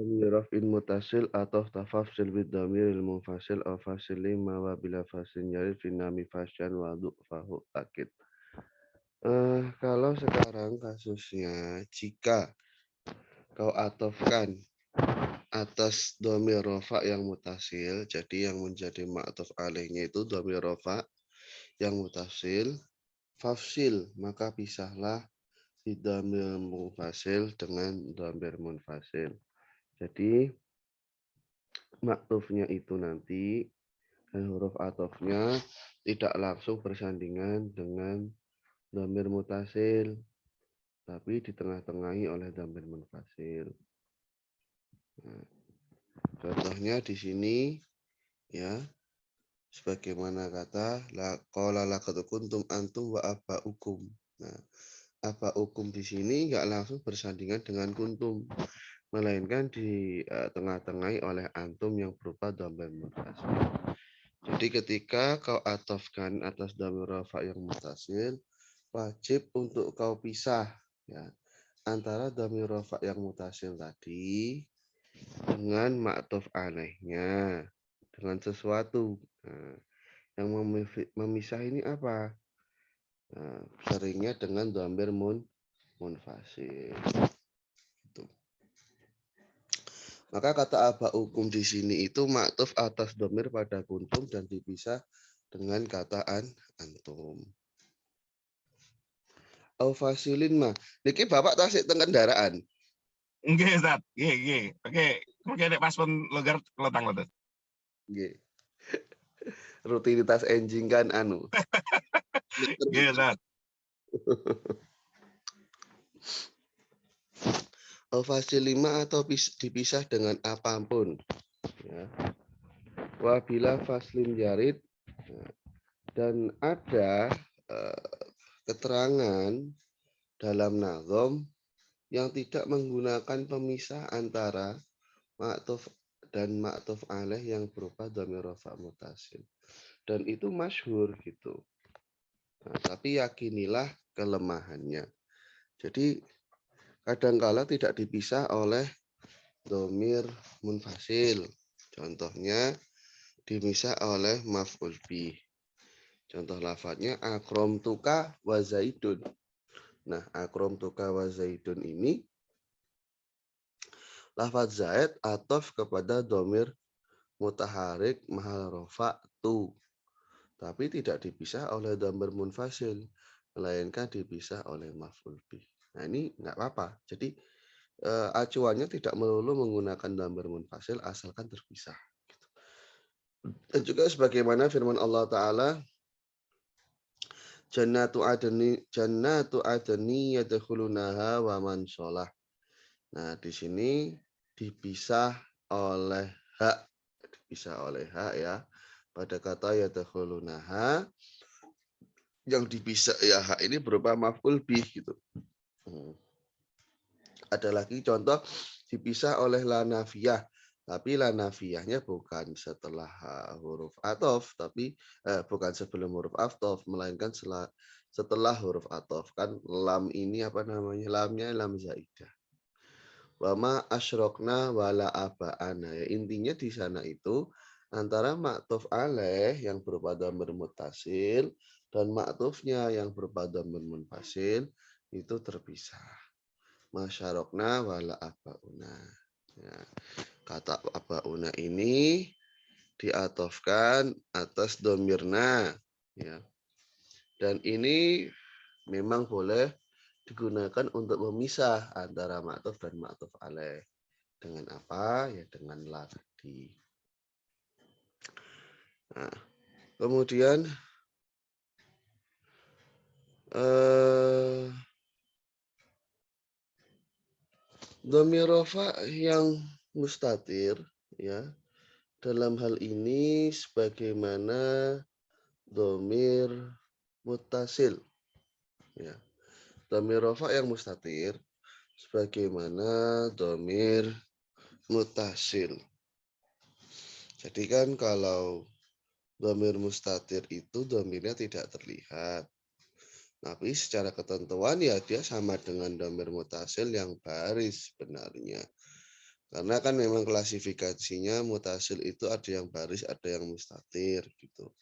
Raf'in mutasil atau tafafsil bid dhamiril munfasil aw fasili ma wa bila faslin yarid fi nami fasyan wa fahu akid. Kalau sekarang kasusnya jika kau atofkan atas dhamir rafa yang mutasil, jadi yang menjadi ma'tuf alaihnya itu dhamir rafa yang mutasil, fafsil, maka pisahlah di dhamir munfasil dengan dhamir munfasil. Jadi maktufnya itu nanti dan huruf atofnya tidak langsung bersandingan dengan dhamir mutasil, tapi di tengah-tengahi oleh dhamir munfasil. Nah, contohnya di sini ya, sebagaimana kata qala laqad kuntum antum wa abaukum. Nah, abaukum di sini enggak langsung bersandingan dengan kuntum, melainkan di tengah-tengahi oleh antum yang berupa dhamir munfasil. Jadi ketika kau atofkan atas dhamir rafa yang mutasil, wajib untuk kau pisah ya antara dhamir rafa yang mutasil tadi dengan ma'tuf alaihnya, dengan sesuatu. Nah, yang memisah ini apa? Nah, seringnya dengan dhamir munfasil. Gitu. Maka kata aba hukum di sini itu ma'tuf atas dhamir pada kuntum dan dipisah dengan kataan antum. Au fasilin mah. Niki Bapak tasik teng kendaraan. Nggih, Ustaz. Nggih. Oke, mungkin nek pas pun logar letang letes. Nggih. Rutinitas enjing kan anu. Nggih, Ustaz. Au fasil 5 atau dipisah dengan apapun. Ya. Wabila faslin jarid dan ada keterangan dalam nazom yang tidak menggunakan pemisah antara ma'tuf dan ma'tuf alaih yang berupa dhamir rafa mutasil. Dan itu masyhur gitu. Nah, tapi yakinilah kelemahannya. Jadi kadangkala tidak dipisah oleh dhamir munfasil. Contohnya dipisah oleh maf'ul bih. Contoh lafadznya akrom tuka wa zaidun. Nah, akrom tuka wa zaidun ini lafadz zaid atof kepada dhamir mutaharik mahal rofa tu. Tapi tidak dipisah oleh dhamir munfasil, melainkan dipisah oleh maf'ul bih. Nah, ini enggak apa-apa. Jadi acuannya tidak melulu menggunakan dhamir munfasil asalkan terpisah. Dan juga sebagaimana firman Allah Ta'ala, Jannatu adni yadkhulunaha wa man sholah. Nah, di sini dipisah oleh hak. Dipisah oleh hak ya. Pada kata yadkhulunaha, yang dipisah ya hak ini berupa maf'ul bih gitu. Ada lagi contoh dipisah oleh la nafiyah. Tapi la nafiyahnya bukan setelah huruf atof, tapi bukan sebelum huruf atof, melainkan setelah huruf atof. Kan lam ini apa namanya? Lamnya lam zaidah. Wama asyrokna wala aba'ana. Ya, intinya di sana itu antara ma'tuf alaih yang berupa dhamir mutasil dan ma'tufnya yang berupa dhamir munfasil itu terpisah. Masyarokna wala abauna. Ya, kata abauna ini diatofkan atas domirna. Ya. Dan ini memang boleh digunakan untuk memisah antara ma'tuf dan ma'tuf alaih. Dengan apa? Ya dengan la tadi. Nah, kemudian dhamir rafa yang mustatir ya dalam hal ini sebagaimana dhamir muttasil ya. Dhamir rafa yang mustatir sebagaimana dhamir muttasil. Jadi kan kalau dhamir mustatir itu dhamirnya tidak terlihat. Tapi secara ketentuan ya dia sama dengan dhamir mutasil yang baris sebenarnya. Karena kan memang klasifikasinya mutasil itu ada yang baris, ada yang mustatir gitu.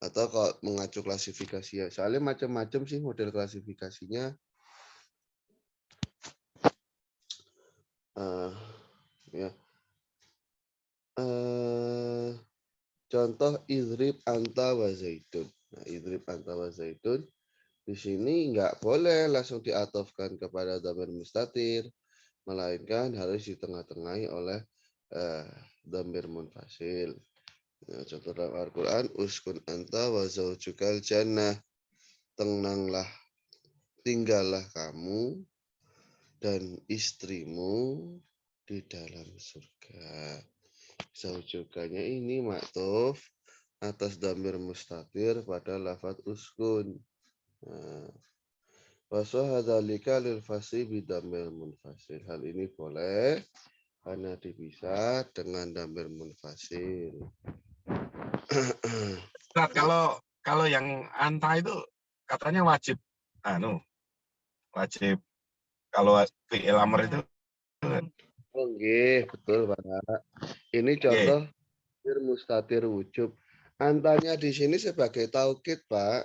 Atau kalau mengacu klasifikasi ya, soalnya macam-macam sih model klasifikasinya. Ya. Contoh idrib anta wa zaitun. Nah, idrib anta wa zaitun di sini nggak boleh langsung diatofkan kepada dhamir mustatir, melainkan harus ditengah-tengahi oleh dhamir munfasil. Nah, contoh dalam Al-Quran, uskun anta wa zaujukal jannah. Tenanglah, tinggallah kamu dan istrimu di dalam surga. Zaujukanya ini maktuf atas dhamir mustatir pada lafadz uskun. Waswahadhalika lil fasih bidamir munfasil. Hal ini boleh karena dipisah dengan damir munfasil. Ustaz, kalau yang anta itu katanya wajib wajib kalau fi'il amr itu. Oke, betul Pak. Ini contoh mustatir wujub. Antanya di sini sebagai taukid, Pak.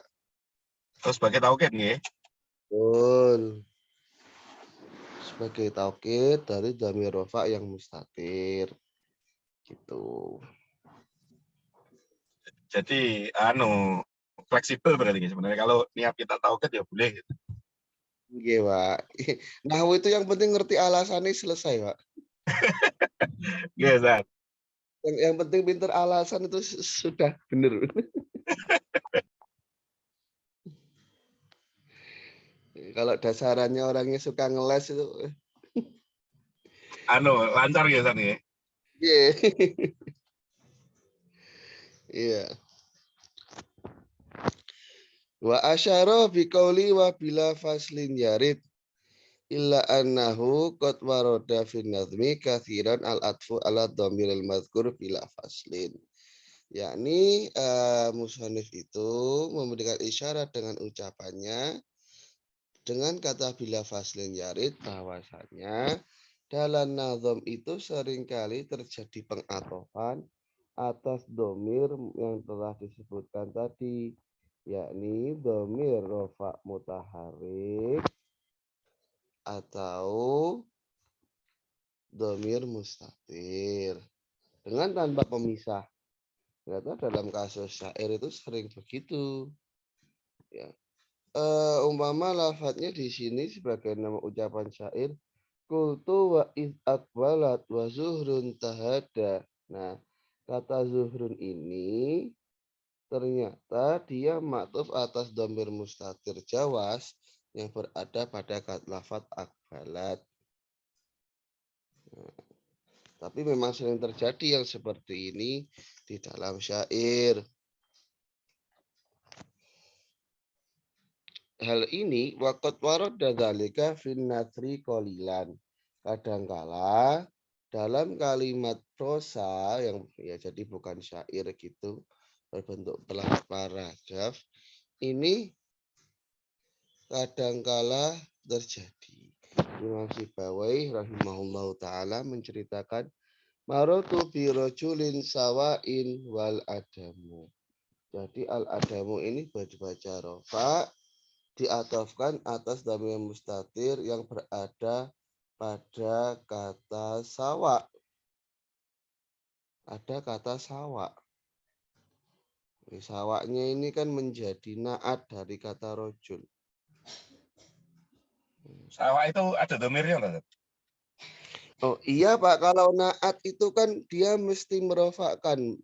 Terus sebagai taukid nggih. Betul. Sebagai taukid dari dhamir rofa yang mustatir. Gitu. Jadi fleksibel berarti sebenarnya kalau niat kita taukid ya boleh gitu. Oke, Pak. Nah, itu yang penting ngerti alasannya selesai, Pak. Iya, Ustaz. Yang penting pinter alasan itu sudah benar. Kalau dasarannya orangnya suka ngeles itu. Lancar ya Ustaz ya. Iya. Iya. Wa asyara biqauli wa bila faslin yarid illa annahu qad warada fi nadhmi katsiran al atfu ala dhamiril madhkur bila faslin. Yakni musannif itu memberikan isyarat dengan ucapannya dengan kata bila faslin yarid bahwasanya dalam nazam itu seringkali terjadi pengatofan atas domir yang telah disebutkan tadi, yakni domir rofa mutaharik atau domir mustatir dengan tanpa pemisah. Ternyata dalam kasus syair itu sering begitu. Ya. Umpama lafadznya di sini sebagai nama ucapan syair, kultu wa iz akbalat wa zuhrun tahada. Nah, kata zuhrun ini ternyata dia maktuf atas dhamir mustatir jawas yang berada pada lafadz akbalat. Nah, tapi memang sering terjadi yang seperti ini di dalam syair. Hal ini waqad warada dzalika fin nasri qalilan. Kadangkala dalam kalimat prosa yang ya jadi bukan syair gitu berbentuk paragraf ini kadangkala terjadi. Imam Sibawai rahimahullahu taala menceritakan marotu bi rajulin sawain wal adamu. Jadi al adamu ini baca rofa diatofkan atas dhamir mustatir yang berada pada kata sawa. Ada kata sawa. Sawaknya ini kan menjadi naat dari kata rojul. Sawa itu ada domirnya Ustaz? Oh iya Pak, kalau naat itu kan dia mesti merofakkan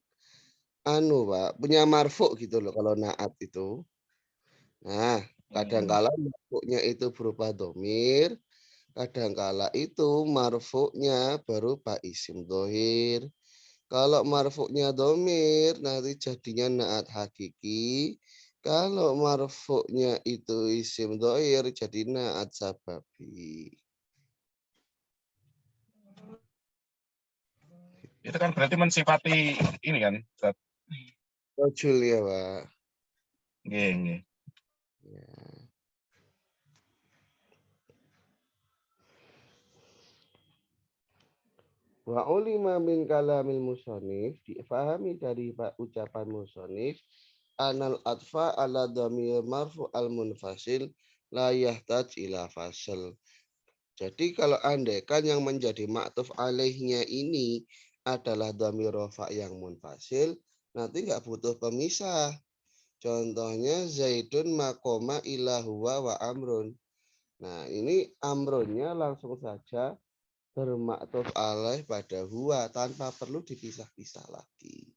Pak, punya marfuk gitu loh kalau naat itu. Nah, kadangkala marfuknya itu berupa domir, kadangkala itu marfuknya berupa isim dohir. Kalau marfuknya domir nanti jadinya naat hakiki. Kalau marfuknya itu isim dohir jadi naat sababi. Itu kan berarti mensifati ini kan, Ustaz. Rojul ya Pak. Nggih. Ya. Wa ulima min kalamil musonif, difahami dari ucapan musonif, anal atfa ala dhamir marfu al munfasil la yahtaj ila fasl. Jadi kalau andaikan yang menjadi ma'tuf alaihnya ini adalah dhamir rafa yang munfasil, nanti nggak butuh pemisah. Contohnya Zaidun makoma ila huwa wa amrun. Nah, ini amrunnya langsung saja bermaktuf alaih pada huwa tanpa perlu dipisah-pisah lagi.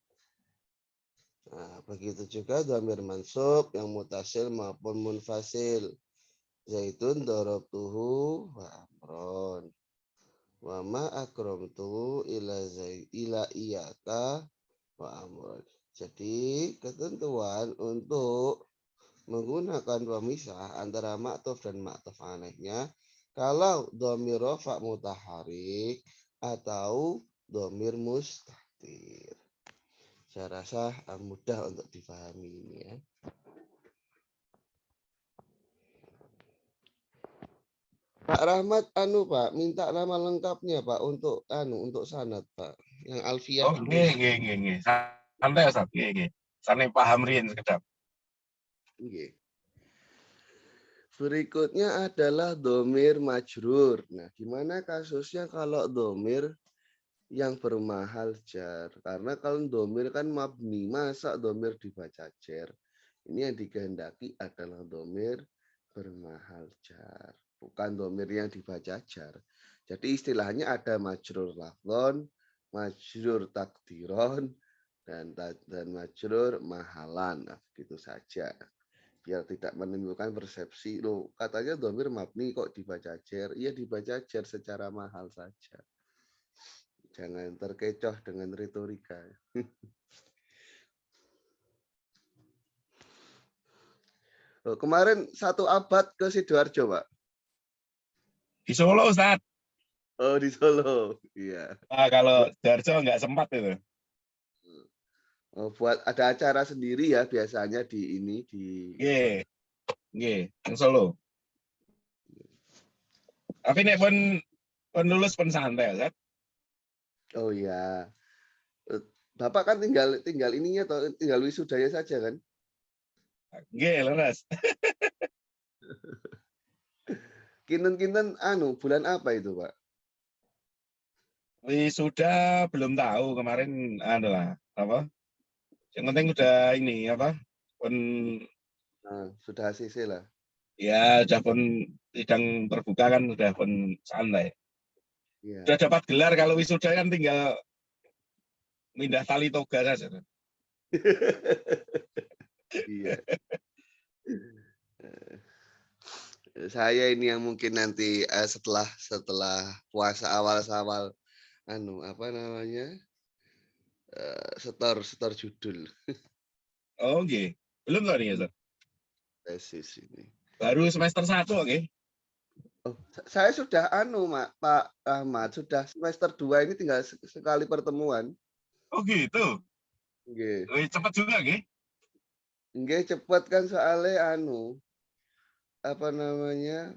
Nah, begitu juga dhamir mansub yang mutasil maupun munfasil. Zaidun darabtuhu wa amron. Wa ma akramtu ila iyaka wa amron. Jadi ketentuan untuk menggunakan pemisah antara maktuf dan maktuf alaihnya kalau dhamir rafa mutaharik atau dhamir mustatir. Saya rasa mudah untuk dipahami ini ya. Pak Rahmat Pak, minta nama lengkapnya Pak untuk sanad Pak. Yang Alfiah Oh, dulu. nggih. Santai Ustaz, nggih. Santai paham riyen sekedap. Nggih. Berikutnya adalah domir majrur. Nah, gimana kasusnya kalau domir yang bermahal jar? Karena kalau domir kan mabni, masa domir dibaca jar? Ini yang dikehendaki adalah domir bermahal jar, bukan domir yang dibaca jar. Jadi istilahnya ada majrur lafzon, majrur takdiron, dan majrur mahalan. Nah, begitu saja. Biar tidak menimbulkan persepsi, loh katanya domir mabni kok dibaca jar? Iya dibaca jar secara mahal saja. Jangan terkecoh dengan retorika. Oh, kemarin 1 abad ke Sidoarjo, Pak. Di Solo Ustaz. Oh, di Solo. Iya. Nah, kalau Darjo nggak sempat itu. Oh, buat ada acara sendiri ya biasanya di ini di Nggih, di Solo. Tapi nek pun lulus pun santai Ustaz. Oh iya. Bapak kan tinggal ininya atau tinggal wisudanya saja kan? Nggih, leres. Kinten-kinten bulan apa itu, Pak? Wisuda belum tahu kemarin adalah apa? Yang penting udah ini apa? Pun Nah, sudah ACC lah. ya udah pun sidang terbuka kan udah pun santai. Iya. Udah dapat gelar kalau wisuda kan tinggal pindah tali toga saja. Iya. Saya ini yang mungkin nanti setelah puasa awal apa namanya? Setor judul Oh nggih. Belum loh nih Ustaz. tesis ini. Baru semester 1 oke. Oh, saya sudah Pak Ahmad, sudah semester 2 ini tinggal sekali pertemuan. Oh gitu. Nggih. Cepet juga nggih. Nggih cepet kan soalnya apa namanya?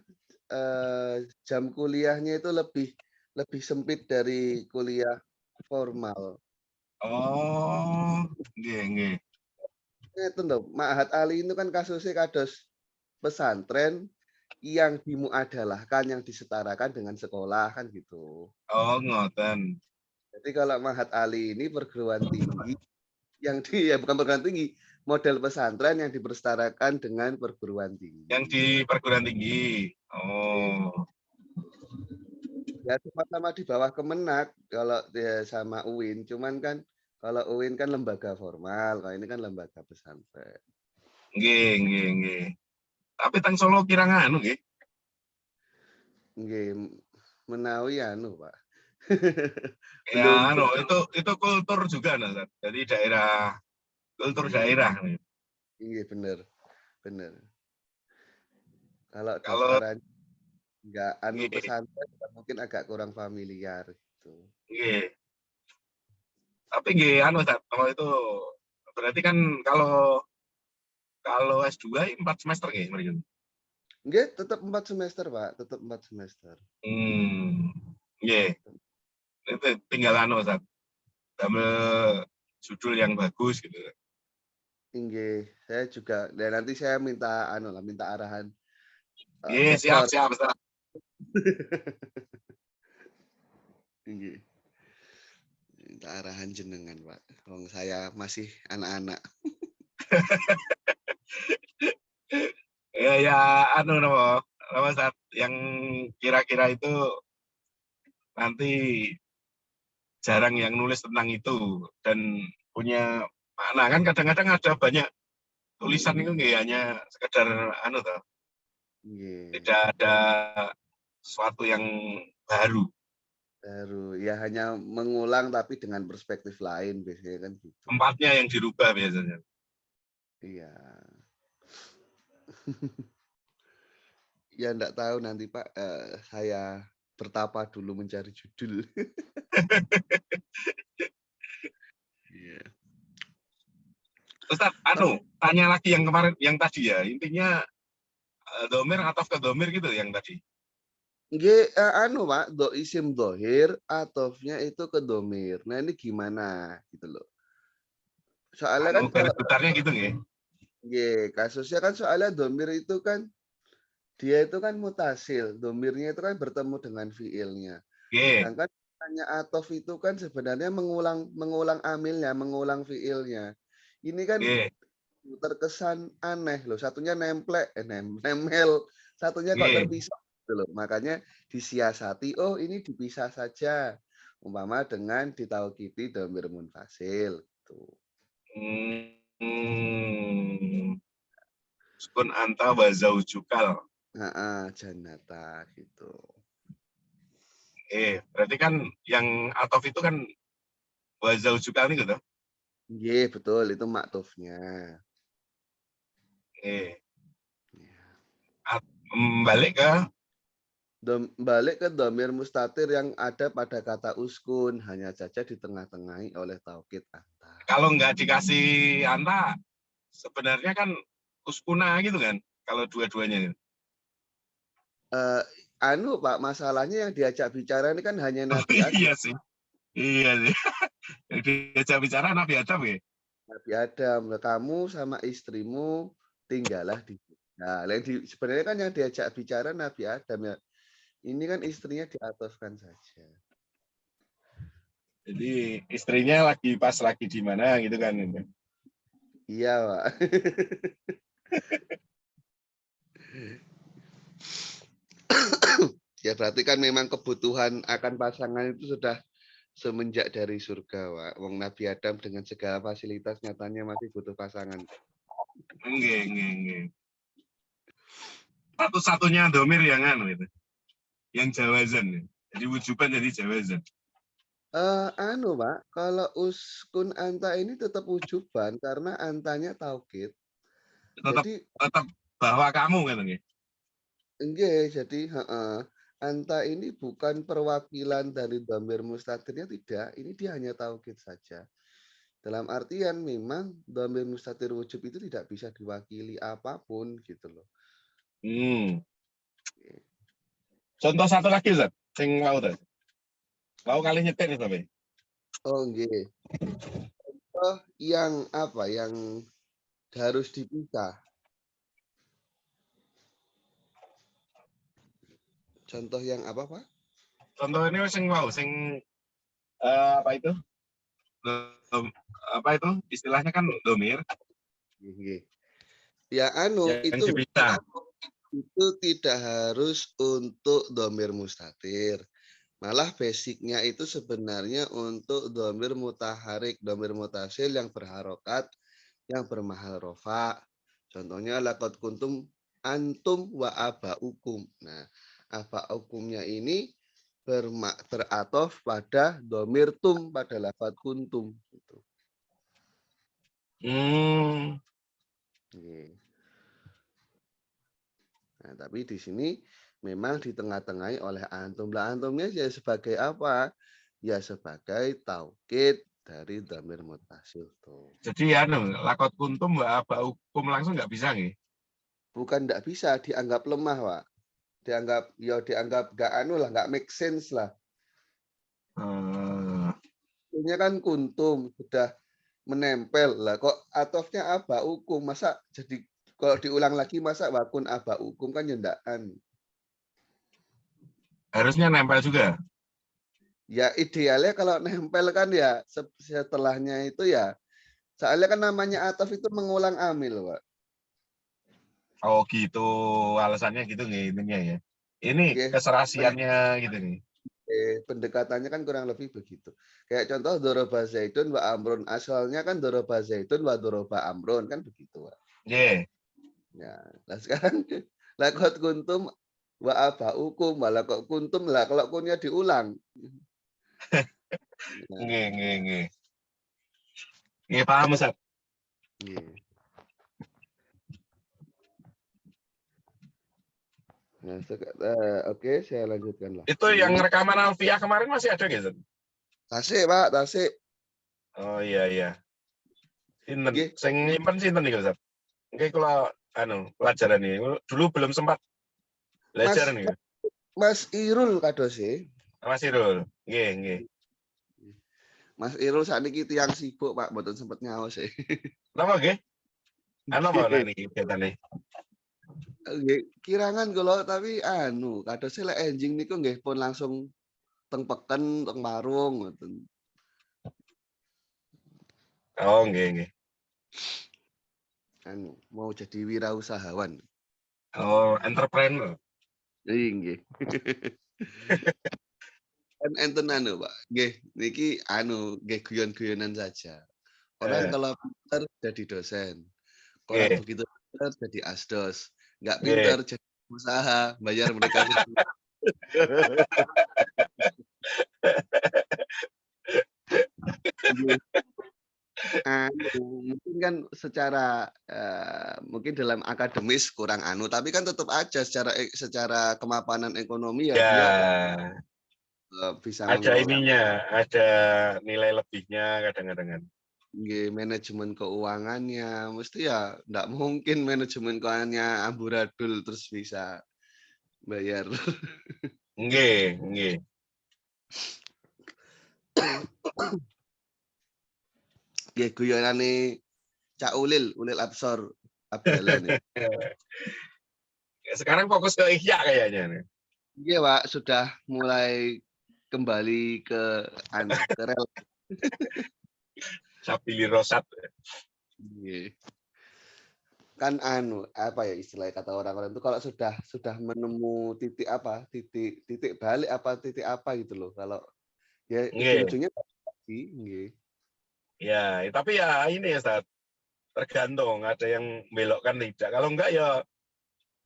Jam kuliahnya itu lebih sempit dari kuliah formal. Oh, nggih. Itu loh, Ma'had Ali itu kan kasusnya kados pesantren yang dimuadalahkan, yang disetarakan dengan sekolah kan gitu. Oh, ngoten. Jadi kalau Ma'had Ali ini perguruan tinggi ya bukan perguruan tinggi, model pesantren yang dipersetarakan dengan perguruan Yang tinggi. di perguruan tinggi. Oke. Oh. Ya sama-sama di bawah Kemenak kalau dia sama UIN, cuman kan kalau UIN kan lembaga formal, kalau ini kan lembaga pesantren. Nggih. Tapi teng Solo kirang anu nggih. Nggih, menawi Pak. Belum Ya, anu, itu kultur juga nah, Ustaz. Jadi daerah kultur daerah. iya bener. Kalau Kalau daftaran nggak nggih, pesantren mungkin agak kurang familiar gitu. nggih. Tapi nggih anu Ustaz, kalau itu berarti kan kalau S2 4 semester nggih mriki. Nggih, tetap 4 semester, Pak, tetap 4 semester. Hmm. Nggih. tinggal Ustaz. Damel judul yang bagus gitu. Inggih, saya juga. Dan nanti saya minta minta arahan Siap, dokter. siap, Ustaz. Inggih. Minta arahan jenengan, Pak. Wong saya masih anak-anak. Ya nama Ustaz yang kira-kira itu nanti jarang yang nulis tentang itu dan punya makna kan kadang-kadang ada banyak tulisan itu nggak hanya sekedar toh, Inggih. tidak ada sesuatu yang baru. Baru ya hanya mengulang tapi dengan perspektif lain biasanya kan gitu. Tempatnya yang dirubah biasanya. Iya. Ya enggak tahu nanti Pak, saya bertapa dulu mencari judul. Iya. Ustaz, tanya lagi yang kemarin, yang tadi ya, intinya domir atau ke domir gitu yang tadi. Nggih, Pak, isim dohir atofnya itu ke domir. Nah ini gimana gitu loh. Soalnya kan Garis kalau besarnya gitu nggih. kasusnya kan soalnya domir itu kan dia itu kan mutasil. Domirnya itu kan bertemu dengan fiilnya. Nggih, Sedangkan hanya atof itu kan sebenarnya mengulang amilnya, mengulang fiilnya. Ini kan nggih, terkesan aneh loh. Satunya nempel, satunya kok nggih. terpisah gitu loh. Makanya disiasati, oh ini dipisah saja. Umpama dengan ditaukiti dhamir munfasil. Tuh. Sukun anta wa zaujukal. Janata gitu. Berarti kan yang atof itu kan wa zaujukal ini gitu. Iya, betul itu maktufnya. Balik ke Balik ke dhamir mustatir yang ada pada kata uskun, hanya saja di tengah-tengahi oleh taukid anta. kalau nggak dikasih anta, sebenarnya kan uskuna gitu kan, kalau dua-duanya. Pak, masalahnya yang diajak bicara ini kan hanya Nabi Adam. Iya sih. Iya sih. Yang diajak bicara Nabi Adam ya. Nabi Adam, kamu sama istrimu tinggallah di Nah, sebenarnya kan yang diajak bicara Nabi Adam ya. Ini kan istrinya diatofkan saja. Jadi istrinya pas lagi di mana gitu kan. Iya, Pak. Ya berarti kan memang kebutuhan akan pasangan itu sudah semenjak dari surga, Pak. Wong Nabi Adam dengan segala fasilitas nyatanya masih butuh pasangan. Enggak. Satu-satunya domir yang itu. Yang jawazan. Jadi wujuban jadi jawazan. Pak, kalau uskun anta ini tetap wujuban karena antanya taukid. Tetap bahwa kamu kan nggih. Enggak, jadi anta ini bukan perwakilan dari dhamir mustatirnya tidak, ini dia hanya taukid saja. Dalam artian memang dhamir mustatir wujub itu tidak bisa diwakili apapun gitu loh. Contoh satu lagi Ustaz, sing mau tuh. Mau kali nyetir nih tapi. Oh, enggak. Contoh yang apa? Yang harus dipisah. Contoh yang apa, Pak? Contoh ini sing mau sing apa itu? Apa itu? Istilahnya kan domir. Ya Yang dipisah. itu tidak harus untuk dhamir mustatir. Malah basicnya itu sebenarnya untuk dhamir mutaharik, dhamir mutasil yang berharokat, yang bermahal rofa. Contohnya laqad kuntum antum wa abaukum. Nah, abaukumnya ini beratof pada dhamir tum, pada lafadz kuntum. Gitu. Nah, tapi di sini memang di tengah-tengahi oleh antum. Lah antumnya ya sebagai apa? Ya sebagai taukid dari dhamir mutasil tuh. Jadi lakot kuntum wa abaukum langsung nggak bisa nih. Bukan nggak bisa, dianggap lemah, Pak. Dianggap nggak nggak make sense lah. Ini kan kuntum sudah menempel lah. Kok atofnya aba ukum? Masa jadi kalau diulang lagi masa wakun aba ukum kan yendakan. Harusnya nempel juga. Ya idealnya kalau nempel kan ya setelahnya itu ya. Soalnya kan namanya atof itu mengulang amil, Pak. Oh gitu, alasannya gitu nih intinya ya. Ini Oke. keserasiannya gitu nih. Pendekatannya kan kurang lebih begitu. Kayak contoh doroba zaidun wa amrun. Asalnya kan doroba zaidun wa doroba amrun kan begitu, Pak. Yeah. Ya, nah sekarang lakot kuntum wa abaukum malah kok kuntum lah kalau kunnya diulang. Nah, Nggih. Nggih paham Ustaz. iya. Nah, oke, saya lanjutkan Itu yang lagi. rekaman Alfiah kemarin masih ada nggak, Ustaz? Tasik, Pak, tasik. Oh iya. Sinten? Nggih, Sing nyimpen sinten iki, Ustaz? Nggih kula pelajaran nih. Dulu belum sempat belajar Mas nih. Mas Irul kados e. Mas Irul. Nggih. Mas Irul sakniki tiyang sibuk, Pak, mboten sempet nyaos e. Napa nggih? Apa Nggih. niki kegiatane? Nggih, kirangan kula tapi kados lek enjing niku nggih pun langsung teng peken, teng warung ngoten. Oh nggih. Mau jadi wirausahawan. Oh, entrepreneur. Nggih. Kan enten Pak. Nggih, niki nggih guyon-guyonan saja. Orang Eh, kalau pintar jadi dosen. Orang nggih. begitu pintar jadi asdos. Nggak Nggih. pintar jadi usaha, bayar mereka berdua. Nggih. Mungkin kan secara mungkin dalam akademis kurang tapi kan tetap aja secara kemapanan ekonomi ya dia Ya, bisa ada mengelola ininya, ada nilai lebihnya kadang-kadang kan. manajemen keuangannya. Mesti ya enggak mungkin manajemen keuangannya amburadul terus bisa bayar. Nggih. Nggih guyonane Cak Ulil Absor Abdallah nih. Sekarang fokus ke Ihya kayaknya nih. Iya, Pak, sudah mulai kembali ke ke rel. Sabili Rosat. Nggih. Kan apa ya istilahnya kata orang-orang itu kalau sudah menemu titik balik titik apa gitu loh. Kalau ya Nggih. ujung-ujungnya lagi, nggih. Ya, tapi ya ini ya, Ustaz. Tergantung, ada yang belokkan tidak. Kalau enggak ya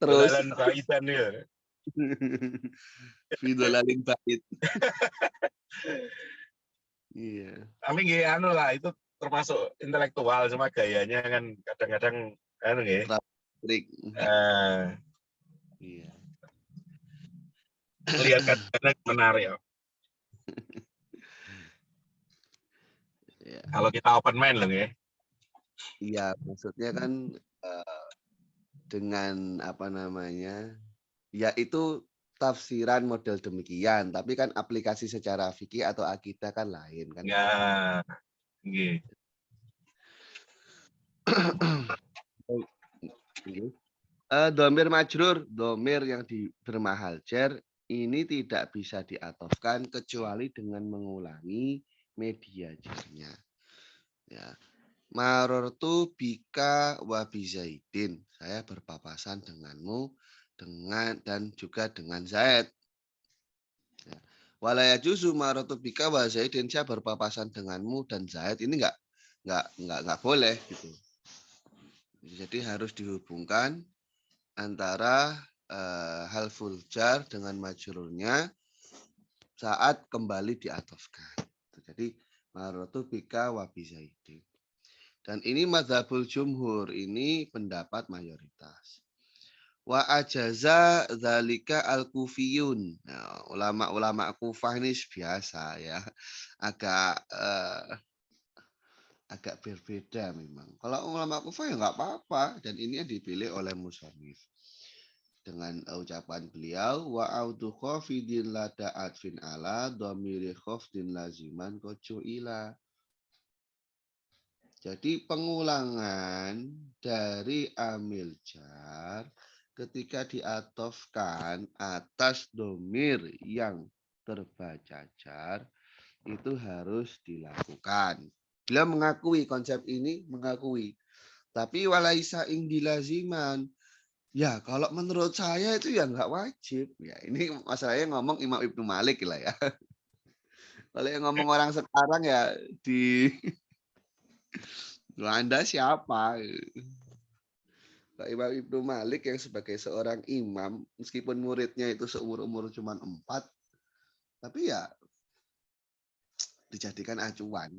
Terus dolalan baitan ya. Vidolalin bait. Iya. Tapi nggih lah itu termasuk intelektual cuma gayanya kan kadang-kadang nggih. Trik. Eh, Iya. lihat kadang menarik ya. Iya. Kalau kita open mind loh nggih. Iya, maksudnya kan dengan apa namanya? Ya itu tafsiran model demikian, tapi kan aplikasi secara fikih atau akidah kan lain kan. Ya, nggih. Domir majrur, domir yang bermahal jar ini tidak bisa diatofkan kecuali dengan mengulangi media jarnya. Ya. Marortu bika wabizaidin. Saya berpapasan denganmu dan juga dengan Zaid. Ya. Walaya juzu marortu bika wa Zaidin, saya berpapasan denganmu dan Zaid ini enggak boleh gitu. Jadi harus dihubungkan antara halful jar dengan majrurnya saat kembali diatofkan. Jadi marortu bika wabizaidin. Dan ini mazhabul jumhur, ini pendapat mayoritas. Wa ajaza dzalika al-kufiyun. Nah, ulama-ulama Kufah ini biasa ya. Agak berbeda memang. Kalau ulama Kufah ya nggak apa-apa dan ini yang dipilih oleh musannif. dengan ucapan beliau wa audu khafidin lada atfin ala dhamiri khafdin laziman kocuila. Jadi pengulangan dari amil jar ketika diatofkan atas domir yang terbaca jar itu harus dilakukan. Beliau mengakui konsep ini, mengakui. Tapi walaisa ing dilaziman. Ya, kalau menurut saya itu ya nggak wajib. Ya, ini masalahnya ngomong Imam Ibnu Malik lah ya. Kalau yang ngomong orang sekarang ya di Anda siapa? Pak Imam Ibnu Malik yang sebagai seorang imam, meskipun muridnya itu seumur-umur cuma 4, tapi ya dijadikan acuan.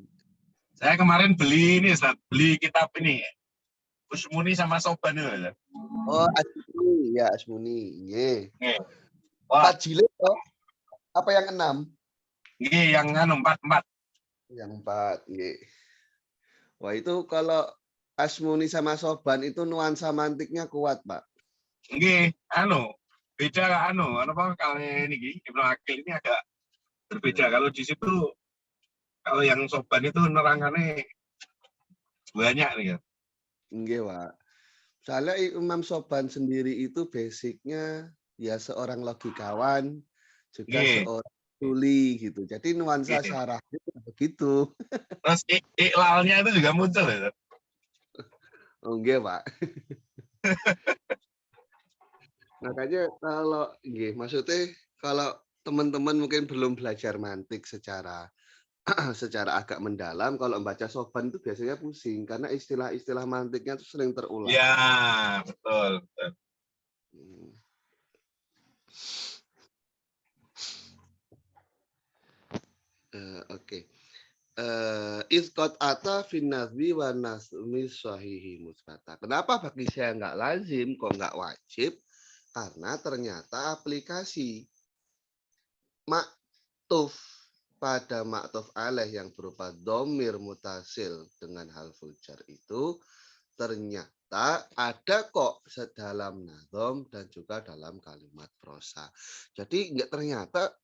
Saya kemarin beli ini, Ustaz. Beli kitab ini. Usmuni sama Soban itu, Ustaz. Oh, Asmuni, ya Asmuni. Ye. Nih. Wah, 4 jilid toh? Apa yang 6? ini yang anu 4. Yang 4, ye. Wah, itu kalau Asmuni sama Soban itu nuansa mantiknya kuat, Pak. Ini anu beda apa kalau ini Ibnu Akil ini agak berbeda. Kalau di situ kalau yang Soban itu nerangannya banyak nih ya. Nggih, Pak. Soalnya Imam Soban sendiri itu basicnya ya seorang logikawan, juga Nggih, seorang tuli gitu. Jadi nuansa nggih. syarahnya begitu. Terus iklalnya itu juga muncul ya. Oh, nggih, Pak. Makanya kalau nggih, maksudnya kalau teman-teman mungkin belum belajar mantik secara secara agak mendalam, kalau membaca Soban itu biasanya pusing karena istilah-istilah mantiknya itu sering terulang. Ya, betul, betul. Hmm. Oke. Iskot ata finazwi wa nasmi sahihi musbata. Kenapa bagi saya nggak lazim, kok nggak wajib? Karena ternyata aplikasi maktuf pada maktuf alaih yang berupa domir mutasil dengan halful jar itu ternyata ada kok dalam nazom dan juga dalam kalimat prosa. Jadi nggak ternyata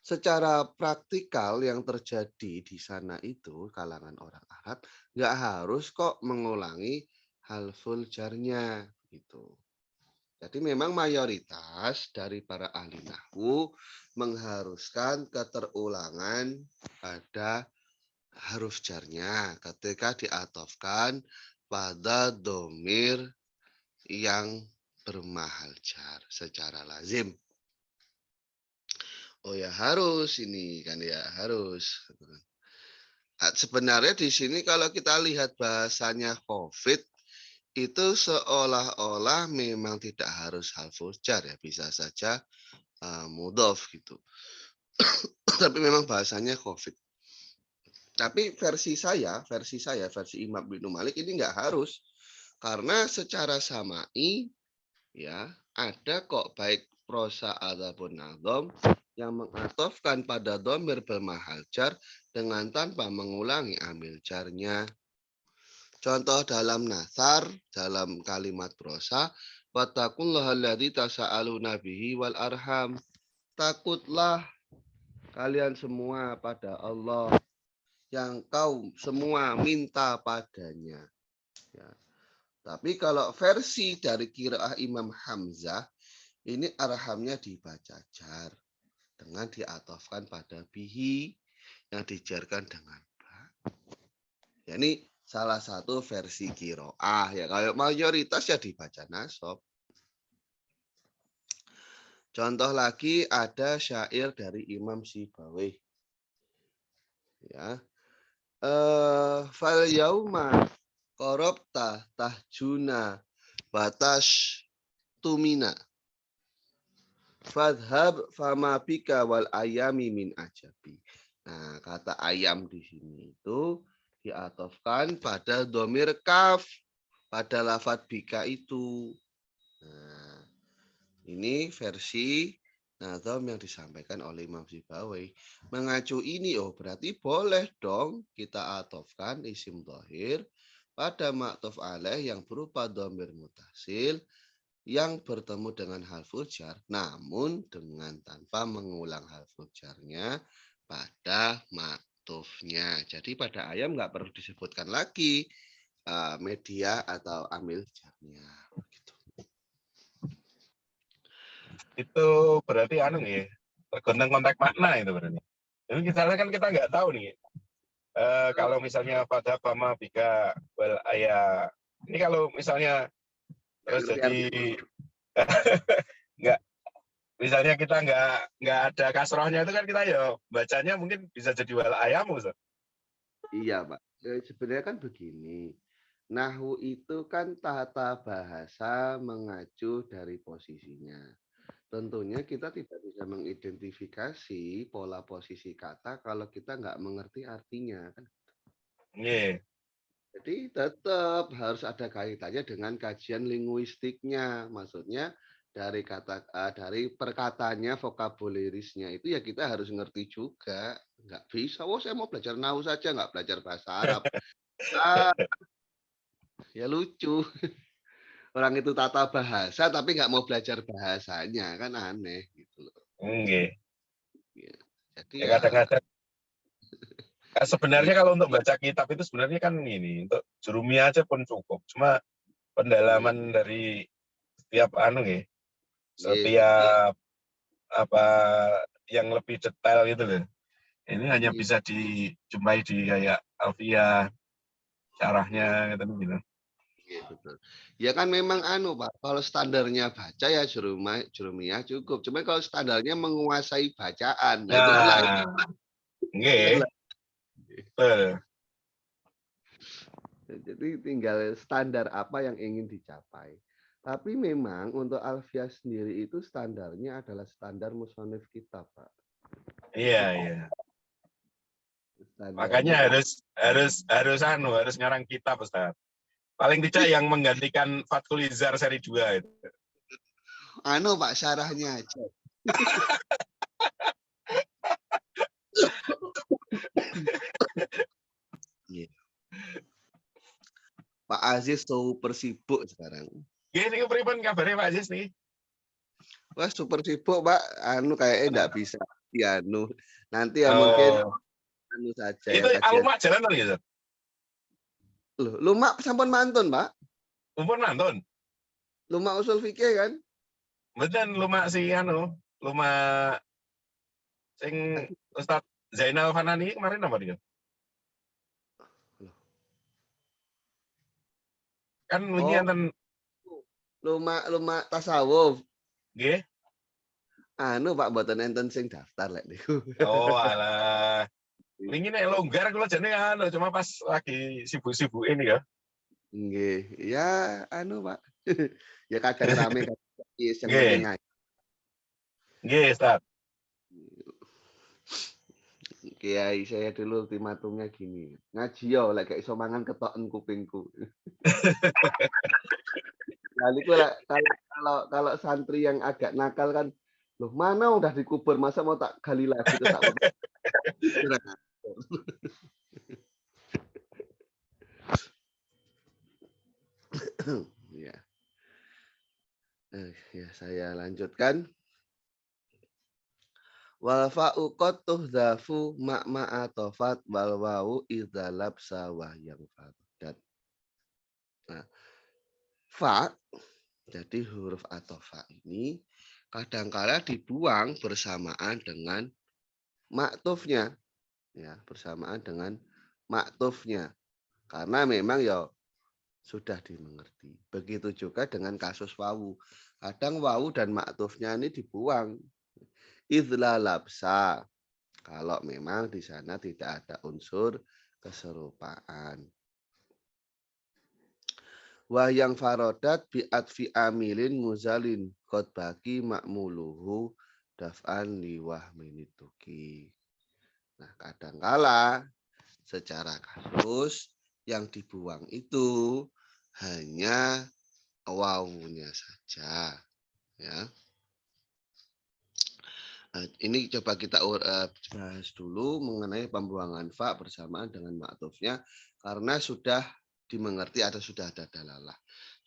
secara praktikal yang terjadi di sana itu kalangan orang Arab nggak harus kok mengulangi halful jarnya gitu. Jadi memang mayoritas dari para ahli nahwu mengharuskan keterulangan pada huruf jarnya ketika diatofkan pada domir yang bermahal jar secara lazim. Oh ya harus ini kan ya harus. Sebenarnya di sini kalau kita lihat bahasanya COVID itu seolah-olah memang tidak harus harful jar ya bisa saja mudhof gitu. Tapi memang bahasanya COVID. Tapi versi Imam Ibnu Malik ini nggak harus karena secara samai ya ada kok baik prosa ataupun nazom yang mengatofkan pada domir bermahal jar dengan tanpa mengulangi amil jarnya. Contoh dalam nasar, dalam kalimat prosa, wattaqullaha alladzi tasaaluna bihi wal arham. Takutlah kalian semua pada Allah yang kau semua minta padanya. Ya. Tapi kalau versi dari qiraah Imam Hamzah, ini arhamnya dibaca jar dengan diatofkan pada bihi yang dijarkan dengan ba. Ya, ini salah satu versi qiraah ya. Kalau mayoritas ya dibaca nasab. Contoh lagi ada syair dari Imam Sibawayh. Ya. Fal yauma qarabta tahjuna batas tumina. Fadhab fama bika wal ayami min ajabi. Nah, kata ayam di sini itu diatofkan pada domir kaf pada lafadz bika itu. Nah, ini versi nazam yang disampaikan oleh Imam Sibawayh. Mengacu ini, oh berarti boleh dong kita atofkan isim dhahir pada maktuf alaih yang berupa domir mutasil yang bertemu dengan harful jar, namun dengan tanpa mengulang harful jarnya pada maktufnya. Jadi pada ayam nggak perlu disebutkan lagi media atau amil jarnya. Begitu. Itu berarti anu nih, tergantung konteks makna itu berarti. Jadi misalnya kan kita nggak tahu nih, kalau misalnya pada fama bika wal ayah, ini kalau misalnya terus Ngerti jadi arti? nggak, misalnya kita nggak ada kasrohnya itu kan kita ya bacanya mungkin bisa jadi wal ayamu. So. Iya, Pak. Sebenarnya kan begini. Nahwu itu kan tata bahasa mengacu dari posisinya. Tentunya kita tidak bisa mengidentifikasi pola posisi kata kalau kita nggak mengerti artinya. Kan. Iya. Jadi tetap harus ada kaitannya dengan kajian linguistiknya. Maksudnya dari perkataannya, vokabulerisnya itu ya kita harus ngerti juga. Nggak bisa, oh saya mau belajar nahwu saja, nggak belajar bahasa Arab. Ah, ya lucu. Orang itu tata bahasa tapi nggak mau belajar bahasanya, kan aneh gitu loh. Iya. Ya. Jadi Ya ya, kadang-kadang iya, sebenarnya kalau untuk baca kitab itu sebenarnya kan ini untuk jurumiyah aja pun cukup. Cuma iya, pendalaman dari setiap anu ya, iya, setiap apa yang lebih detail gitu loh. Ini hanya iya, bisa dijumpai di kayak Alfiah, syarahnya gitu. iya, betul. Ya kan memang anu Pak, kalau standarnya baca ya jurumiyah cukup. Cuma kalau standarnya menguasai bacaan, nah itu kan lain. Nah, Itu kan nggih, lain. betul. Jadi tinggal standar apa yang ingin dicapai. Tapi memang untuk Alfiah sendiri itu standarnya adalah standar musonif kitab, Pak. Iya, iya. Makanya Standarnya harus ngarang kitab, Ustaz. Paling tidak yang menggantikan Fathul Izar seri 2 itu. anu Pak, syarahnya aja. Iya. Pak Aziz super sibuk sekarang. Gini pripun kabarnya Pak Aziz nih? Wah, super sibuk, Pak. Anu kayaknya enggak bisa dianu. Nanti ya mungkin Oh, anu saja itu yang kajian. Alumah jalan tuh gitu. Loh, lumak sampun mantun, Pak. Umpun mantun. Lumak usul fikih kan? Betul lumak si anu, lumak sing Ustaz Zainal Fanani kemarin apa dia? Kan wingi Oh, enten lumak tasawuf. nggih. Anu Pak mboten enten sing daftar lek niku. Oh, alah. Wingi nek longgar kula jane anu cuma pas lagi sibuk-sibuk ini ya. Nggih, ya anu Pak. Ya kadang rame kadang yang penting Nggih. ngaji. Nggih, Ustaz. Kiai saya dulu ultimatumnya gini, ngaji yo lek gak iso mangan ketoken kupingku. Lalu kalau santri yang agak nakal kan, loh mana udah dikubur masa mau tak gali lagi terus tak potong. Ya. Ya saya lanjutkan. Wal fa'u qad tuhzafu ma tofat wal wawu idza labsa wa yang fadat. Nah, fa jadi huruf atofa ini kadangkala dibuang bersamaan dengan maktufnya, ya bersamaan dengan maktufnya karena memang ya sudah dimengerti. Begitu juga dengan kasus wawu. Kadang wawu dan maktufnya ini dibuang. Idla labsa. Kalau memang di sana tidak ada unsur keserupaan. Wahyang farodat bi'at fi amilin muzalin qad baki makmuluhu daf'an liwah minituki. Nah, kadangkala secara kasus yang dibuang itu hanya wawunya saja, ya. Nah, ini coba kita bahas dulu mengenai pembuangan fa bersamaan dengan maktufnya karena sudah dimengerti atau sudah ada dalalah.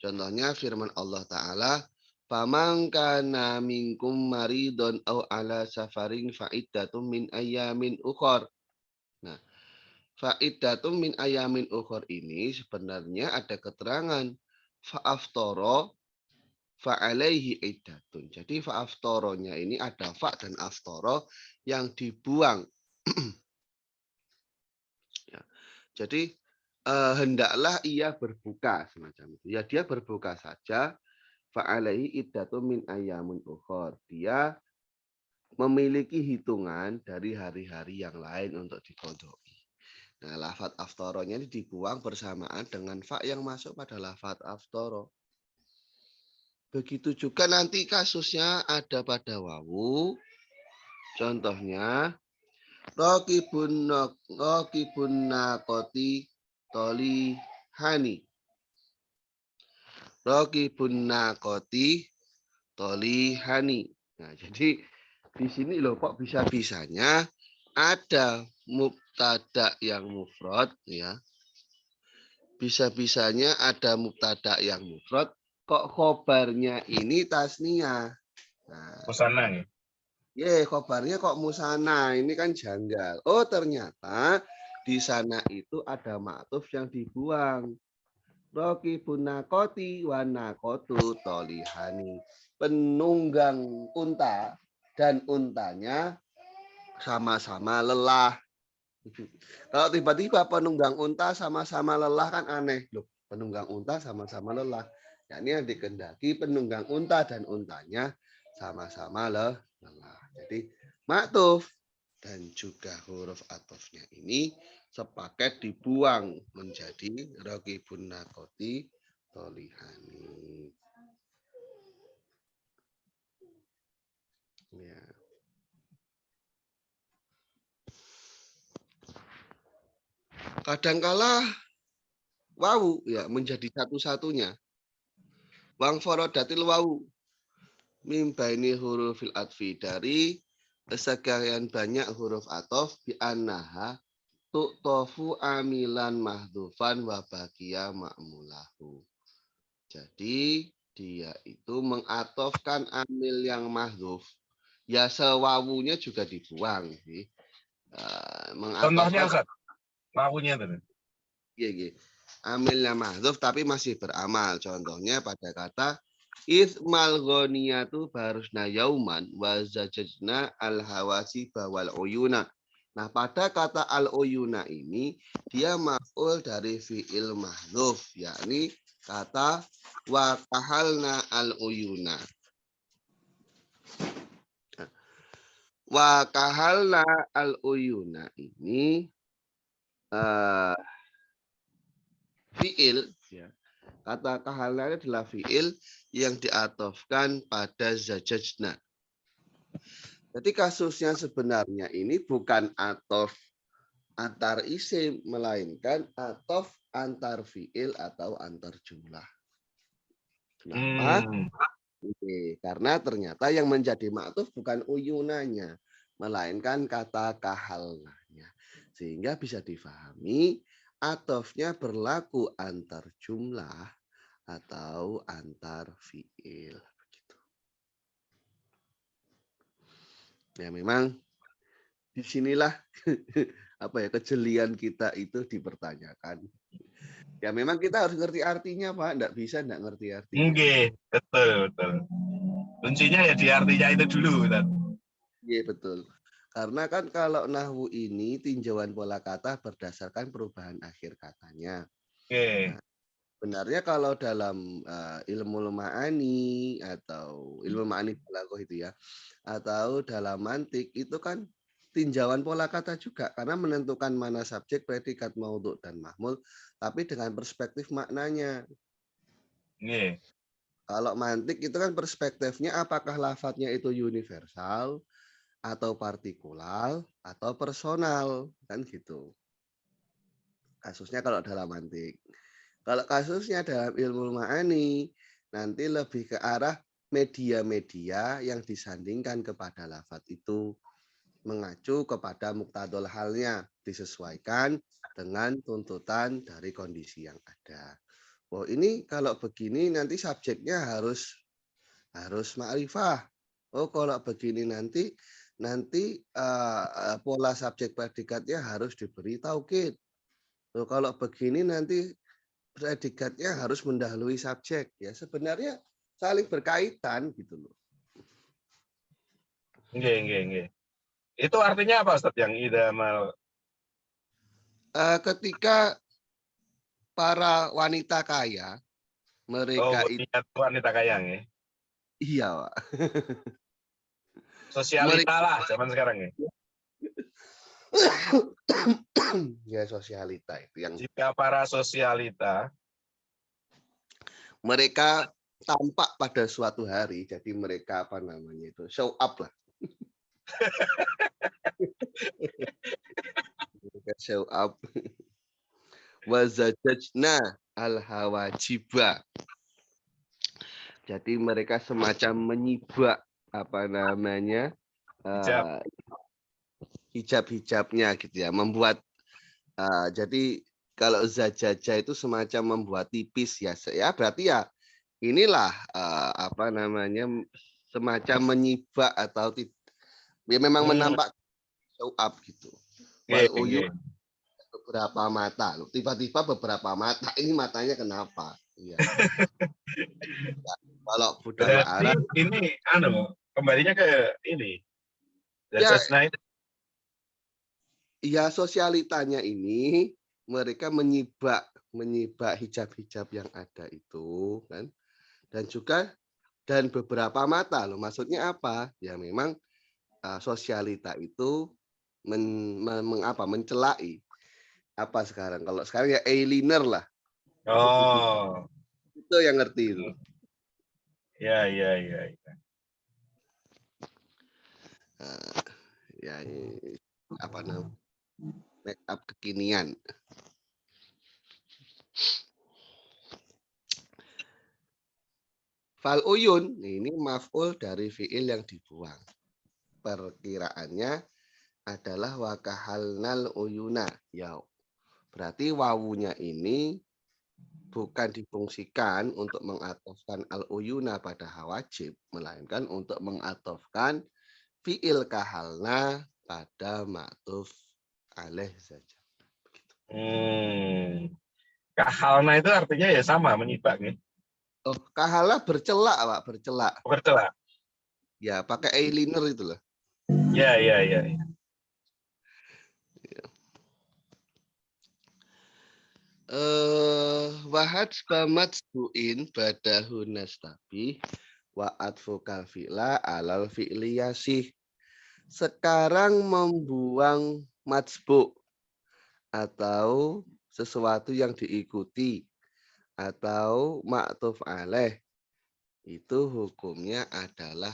Contohnya firman Allah Ta'ala, Faman kana minkum maridon au ala safarin fa'iddatum min ayamin ukhor. Nah, fa'iddatum min ayamin ukhor ini sebenarnya ada keterangan fa'aftoro fa'alaihi iddatun. Jadi fa'aftoronya ini ada fa' dan aftoro yang dibuang. Ya. Jadi hendaklah ia berbuka semacam itu. Ya dia berbuka saja. Fa'alaihi iddatun min ayamin ukhor. Dia memiliki hitungan dari hari-hari yang lain untuk diqodoi. Nah, lafat aftoronya ini dibuang bersamaan dengan fa yang masuk pada lafat aftoro. Begitu juga nanti kasusnya ada pada wawu. Contohnya, rokibun nakoti toli hani. Rokibun nakoti toli hani. Nah, jadi di sini loh kok bisa-bisanya ada mubtada yang mufrad ya. Bisa-bisanya ada mubtada yang mufrad kok khobarnya ini tasniyah. Nah, Musana ya. khobarnya kok musana. Ini kan janggal. Oh, ternyata di sana itu ada ma'tuf yang dibuang. Rokibun nakoti wa nakotu tolihani. Penunggang unta dan untanya sama-sama lelah. Kalau tiba-tiba penunggang unta sama-sama lelah kan aneh. Loh, penunggang unta sama-sama lelah. Ya, ini yang dikendaki penunggang unta dan untanya sama-sama lelah. Jadi maktuf dan juga huruf atofnya ini sepaket dibuang menjadi rokibun nakoti tolihani. Ya. Kadangkala wawu ya menjadi satu-satunya. Wang forodatil wawu mimbaini hurufil atfi dari sekian banyak huruf atof bi annaha tu'tofu amilan mahdhufan wa baqiya ma'mulahu. Jadi dia itu mengatofkan amil yang mahdhuf. Ya sewawunya juga dibuang sih. Contohnya Mengatofkan Ustaz, wawunya tadi. iya. Amilnya mahdhuf tapi masih beramal. Contohnya pada kata ismal ghaniyatu barusna yauman wa zajajna al hawasi bawal uyuna. Nah, pada kata al uyuna ini dia maf'ul dari fi'il mahdhuf, yakni kata wa tahalna al uyuna. Wa kahalna al uyuna ini fi'il ya. Kata kahalna adalah fi'il yang diatofkan pada zajajna. Jadi kasusnya sebenarnya ini bukan atof antar isim, melainkan atof antar fi'il atau antar jumlah. Kenapa? Karena ternyata yang menjadi maktuf bukan uyunanya, melainkan kata kahalnanya. Sehingga bisa difahami atofnya berlaku antar jumlah atau antar fi'il. Ya memang disinilah kejelian kita itu dipertanyakan. Ya memang kita harus ngerti artinya Pak, enggak bisa enggak ngerti artinya. Oke, betul. Kuncinya ya di artinya itu dulu. Iya betul. Karena kan kalau nahwu ini tinjauan pola kata berdasarkan perubahan akhir katanya. Oke. Nah, sebenarnya kalau dalam ilmu ma'ani atau ilmu ma'ani balaghah itu ya, atau dalam mantik itu kan tinjauan pola kata juga karena menentukan mana subjek, predikat, maudhu dan mahmul, tapi dengan perspektif maknanya. Oke. Kalau mantik itu kan perspektifnya apakah lafadznya itu universal atau partikular atau personal kan gitu. Kasusnya kalau dalam mantik. Kalau kasusnya dalam ilmu ma'ani nanti lebih ke arah media-media yang disandingkan kepada lafadz itu mengacu kepada muktadol halnya disesuaikan dengan tuntutan dari kondisi yang ada. Oh ini kalau begini nanti subjeknya harus harus ma'rifah. Oh, kalau begini nanti pola subjek predikatnya harus diberi taukid. Oh, kalau begini nanti predikatnya harus mendahului subjek. Ya, sebenarnya saling berkaitan gitu loh. Nggih. Itu artinya apa Ustaz yang idamal? Ketika para wanita kaya, Oh, mereka itu niat wanita kaya nggih. iya, Pak. Sosialita lah zaman sekarang ya. Ya, sosialita itu yang Jika para sosialita mereka tampak pada suatu hari, jadi mereka apa namanya itu show up lah. Mereka show up. Wazajajna al-hawajiba. Jadi mereka semacam menyibak apa namanya hijab. hijab-hijabnya gitu ya, membuat jadi kalau zajaja itu semacam membuat tipis ya, berarti ya inilah apa namanya semacam menyibak atau ya memang menampak show up gitu. Wal uyun beberapa mata loh, tiba-tiba beberapa mata, ini matanya kenapa? Iya. Kalau budaya Berarti Arab ini kembalinya ke ini. ya, Zajajna itu. ya sosialitanya ini mereka menyibak hijab-hijab yang ada itu kan, dan juga dan beberapa mata loh. Maksudnya apa? Ya memang sosialita itu mencelai apa sekarang? Kalau sekarang ya A-liner lah. Oh. Itu yang ngerti itu. Ya. Ya apa namanya? Make up kekinian. Fal uyun ini maf'ul dari fi'il yang dibuang. Perkiraannya adalah wakahalnal uyuna. Ya, berarti wawunya ini bukan difungsikan untuk mengatofkan al-uyuna pada hawajib, melainkan untuk mengatofkan fi'il kahalna pada ma'tuf alaih saja. Kahalna itu artinya ya sama, menyibak nih. Oh, kahala bercelak, Pak, bercelak. Bercelak. Ya, pakai eyeliner itu loh. Ya. Wahat bamat buin badahu nastabi wa adfukal fi'la alal fi'liyasih. Sekarang membuang matsbu atau sesuatu yang diikuti atau ma'tuf alaih itu hukumnya adalah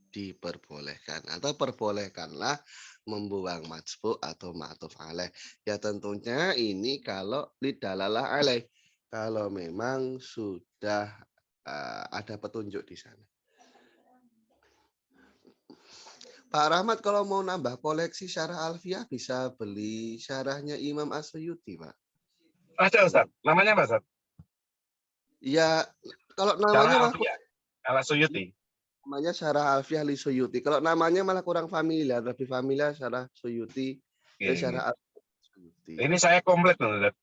diperbolehkan atau perbolehkanlah membuang matsbu atau ma'tuf alaih. Ya tentunya ini kalau lidalalah alaih, kalau memang sudah ada petunjuk di sana. Pak Rahmat kalau mau nambah koleksi syarah Alfiyah bisa beli syarahnya Imam As-Suyuti, Pak. Ada Ustaz, namanya apa Ustaz? Ya, kalau namanya Syarah malah Alfiyah, ala Suyuti. namanya syarah Alfiyah li Suyuti. Kalau namanya malah kurang familiar, lebih familiar syarah Suyuti, syarah Alfiyah Suyuti. Ini saya komplit loh, Ustaz.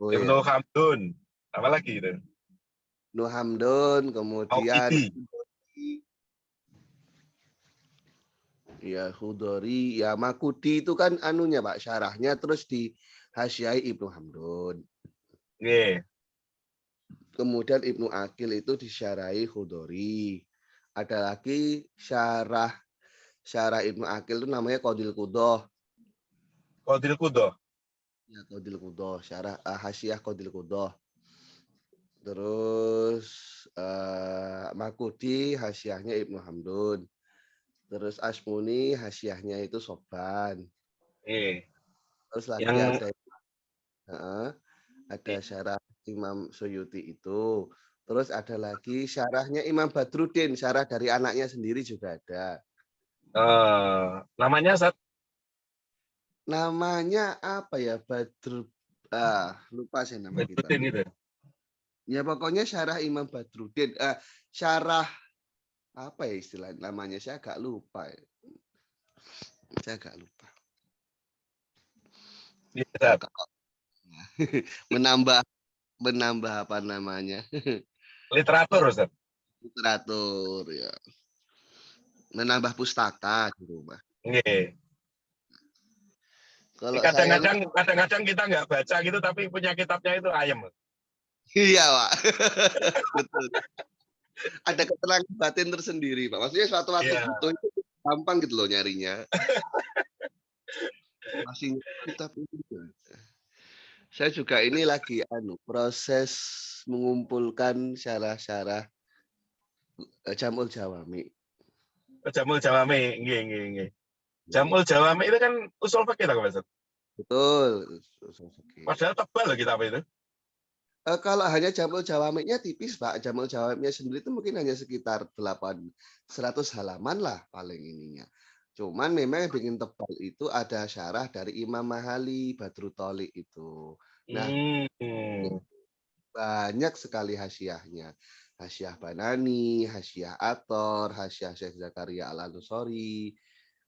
Oh, Ibnu ya. Hamdun. Apa lagi itu? Ibnu Hamdun, kemudian ya Khudori, ya Makudi itu kan anunya Pak, syarahnya terus di Hasyai Ibnu Hamdun. Yeah. Kemudian Ibnu Aqil itu disyarahi Khudori. Ada lagi syarah Ibnu Aqil itu namanya Qadil Qudoh. Qadil Qudoh. Ya, Qadil Qudoh, syarah Hasyiyah Qadil Qudoh. Terus Makudi hasyiyahnya Ibnu Hamdun. Terus Asmuni hasyiyahnya itu Soban. Terus lagi ada syarah Imam Suyuti itu. Terus ada lagi syarahnya Imam Badruddin, syarah dari anaknya sendiri juga ada. Namanya Ustaz? Namanya apa ya? Lupa saya nama kita. Badruddin itu. Ya pokoknya syarah Imam Badruddin, syarah Apa ya istilah namanya? Saya agak lupa. Saya agak lupa. Iya, Ustaz. menambah menambah apa namanya? Literatur, Ustaz. Literatur ya. Menambah pustaka di rumah. Nggih. Kalau saya Kadang-kadang kita nggak baca gitu, tapi punya kitabnya itu ayem. iya, Pak. Betul. Ada keterangan batin tersendiri, Pak. Maksudnya suatu waktu Iya. butuh itu gampang gitu loh nyarinya. Masih kitab itu. Saya juga ini lagi proses mengumpulkan syarah-syarah Jamul Jawami. Jamul Jawami, nggih. Jamul Jawami itu kan usul fikih ta, Ustaz? Betul. Padahal tebal loh kitab itu. Kalau hanya Jamul Jawaminya tipis, Pak. Jamul Jawaminya sendiri itu mungkin hanya sekitar 100 halaman lah paling ininya. Cuman memang yang bikin tebal itu ada syarah dari Imam Mahali, Badrut Tholiq itu. Nah, Hmm. banyak sekali hasyiahnya. Hasyiah Banani, hasyiah Ator, hasyiah Syekh Zakaria Al-Ansori,